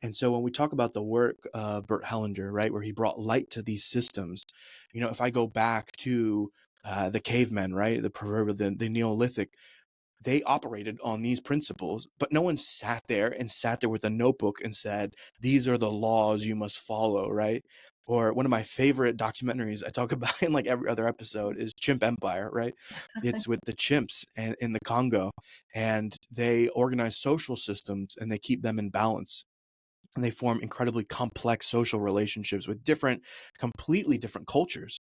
And so when we talk about the work of Bert Hellinger, right, where he brought light to these systems, if I go back to the cavemen, right, the proverbial, the Neolithic, they operated on these principles, but no one sat there with a notebook and said, these are the laws you must follow, right? Or one of my favorite documentaries I talk about in like every other episode is Chimp Empire, right? It's with the chimps and in the Congo, and they organize social systems and they keep them in balance. And they form incredibly complex social relationships with completely different cultures.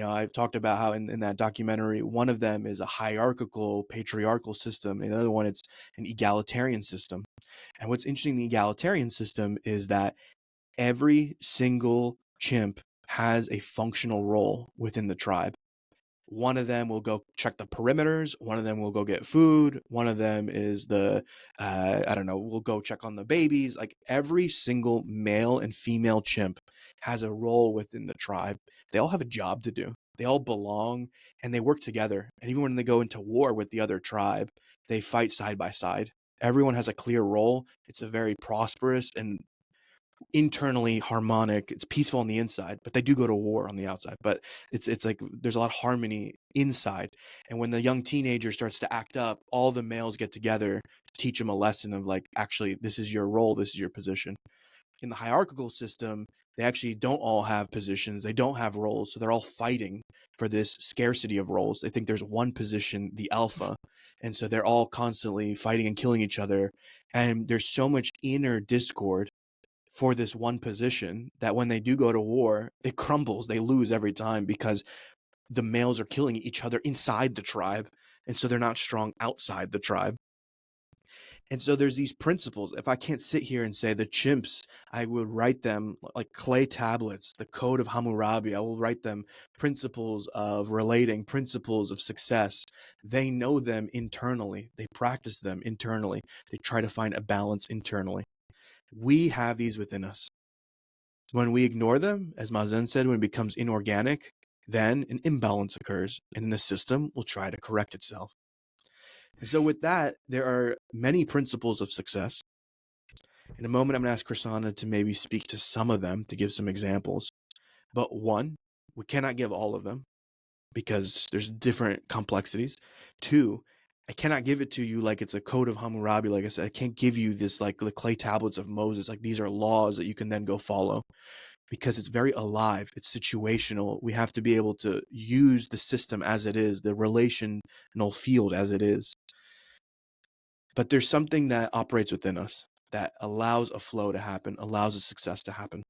I've talked about how in that documentary, one of them is a hierarchical, patriarchal system, and the other one, it's an egalitarian system. And what's interesting in the egalitarian system is that every single chimp has a functional role within the tribe. One of them will go check the perimeters. One of them will go get food. One of them is I don't know, will go check on the babies. Like every single male and female chimp has a role within the tribe. They all have a job to do. They all belong and they work together. And even when they go into war with the other tribe, they fight side by side. Everyone has a clear role. It's a very prosperous and internally harmonic. It's peaceful on the inside, but they do go to war on the outside. But it's like there's a lot of harmony inside. And when the young teenager starts to act up, all the males get together to teach him a lesson of like, actually, this is your role, this is your position. In the hierarchical system, they actually don't all have positions, they don't have roles, so they're all fighting for this scarcity of roles. They think there's one position, the alpha, and so they're all constantly fighting and killing each other. And there's so much inner discord for this one position that when they do go to war, it crumbles. They lose every time because the males are killing each other inside the tribe. And so they're not strong outside the tribe. And so there's these principles. If I can't sit here and say the chimps, I would write them like clay tablets, the code of Hammurabi. I will write them principles of relating, principles of success. They know them internally. They practice them internally. They try to find a balance internally. We have these within us. When we ignore them, as Mazen said, when it becomes inorganic, then an imbalance occurs and the system will try to correct itself. And so with that, there are many principles of success. In a moment, I'm going to ask Krisanna to maybe speak to some of them to give some examples. But one, we cannot give all of them because there's different complexities. Two, I cannot give it to you like it's a code of Hammurabi. Like I said, I can't give you this like the clay tablets of Moses. Like these are laws that you can then go follow because it's very alive. It's situational. We have to be able to use the system as it is, the relational field as it is. But there's something that operates within us that allows a flow to happen, allows a success to happen.